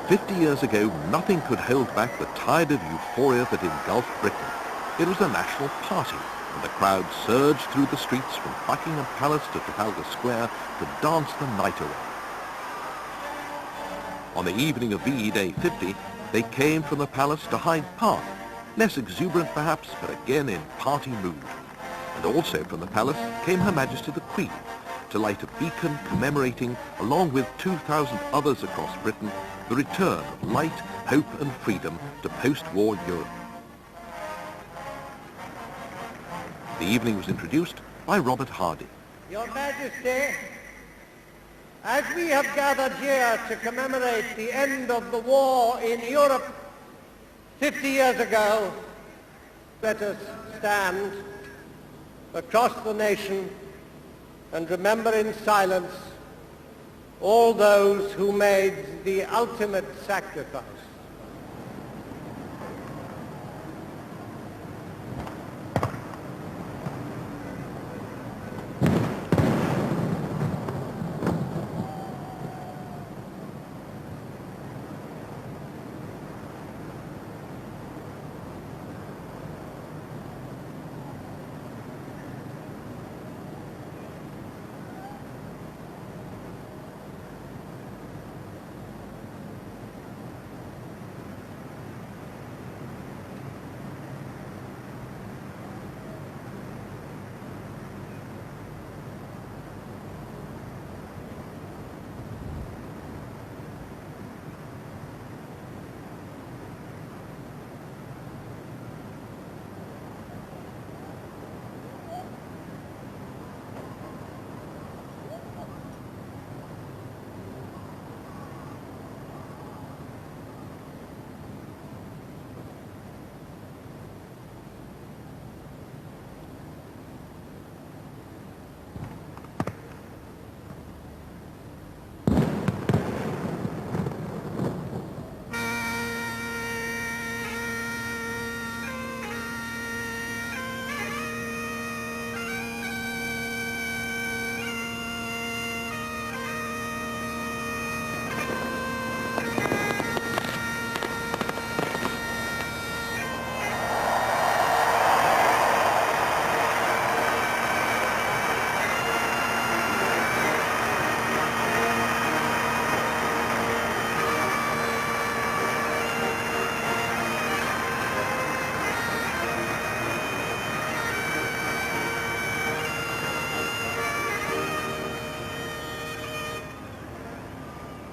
50 years ago, nothing could hold back the tide of euphoria that engulfed Britain. It was a national party, and the crowd surged through the streets from Buckingham Palace to Trafalgar Square to dance the night away. On the evening of VE Day 50, they came from the palace to Hyde Park, less exuberant perhaps, but again in party mood. And also from the palace came Her Majesty the Queen to light a beacon commemorating, along with 2,000 others across Britain, the return of light, hope and freedom to post-war Europe. The evening was introduced by Robert Hardy. Your Majesty, as we have gathered here to commemorate the end of the war in Europe 50 years ago, let us stand across the nation and remember in silence all those who made the ultimate sacrifice.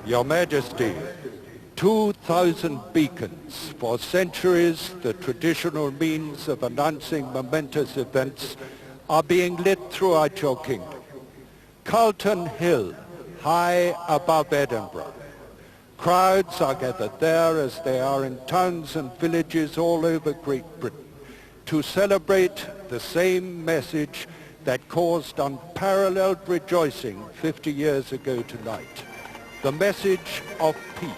Your Majesty, 2,000 beacons, for centuries the traditional means of announcing momentous events, are being lit throughout your kingdom. Carlton Hill, high above Edinburgh. Crowds are gathered there as they are in towns and villages all over Great Britain to celebrate the same message that caused unparalleled rejoicing 50 years ago tonight. The message of peace.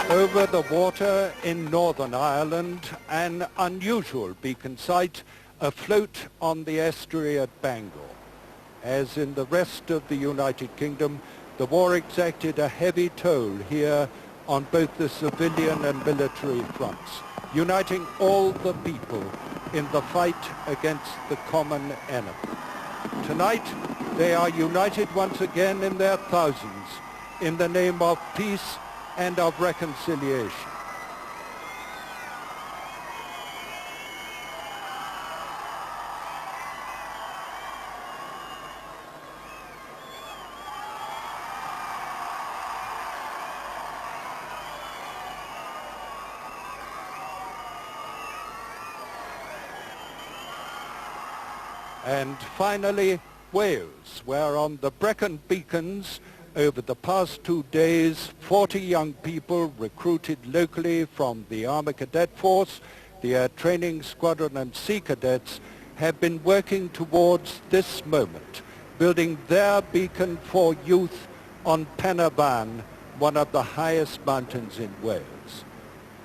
Over the water in Northern Ireland, an unusual beacon sight afloat on the estuary at Bangor. As in the rest of the United Kingdom, the war exacted a heavy toll here on both the civilian and military fronts, uniting all the people in the fight against the common enemy. Tonight, they are united once again in their thousands in the name of peace and of reconciliation. And finally, Wales, where on the Brecon beacons over the past 2 days, 40 young people recruited locally from the Army Cadet Force, the Air Training Squadron and Sea Cadets have been working towards this moment, building their beacon for youth on Pen y Fan, one of the highest mountains in Wales.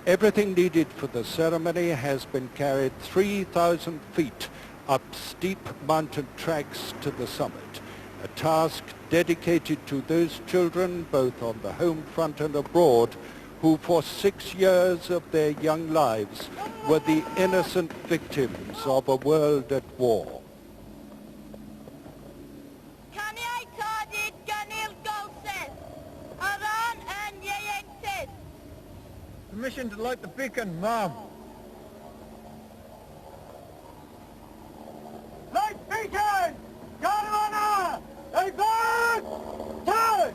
Everything needed for the ceremony has been carried 3,000 feet up steep mountain tracks to the summit, a task dedicated to those children, both on the home front and abroad, who for 6 years of their young lives were the innocent victims of a world at war. Permission to light the beacon, Mom. Light beacon! Caravana! Advance! Turn!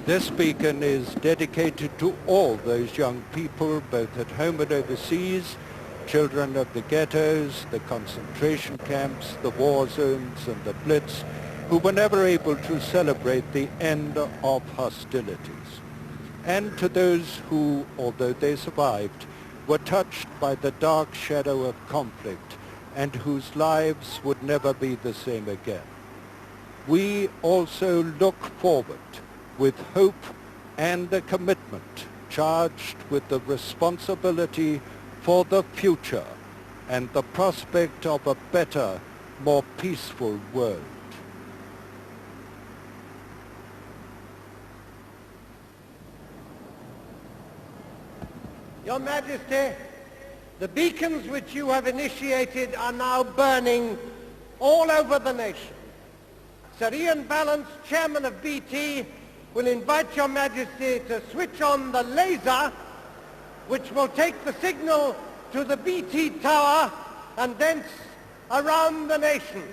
This beacon is dedicated to all those young people, both at home and overseas, children of the ghettos, the concentration camps, the war zones and the Blitz, who were never able to celebrate the end of hostilities. And to those who, although they survived, were touched by the dark shadow of conflict and whose lives would never be the same again. We also look forward with hope and a commitment charged with the responsibility for the future and the prospect of a better, more peaceful world. Your Majesty, the beacons which you have initiated are now burning all over the nation. Sir Ian Ballance, Chairman of BT, will invite Your Majesty to switch on the laser which will take the signal to the BT tower and thence around the nation.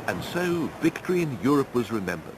And so victory in Europe was remembered.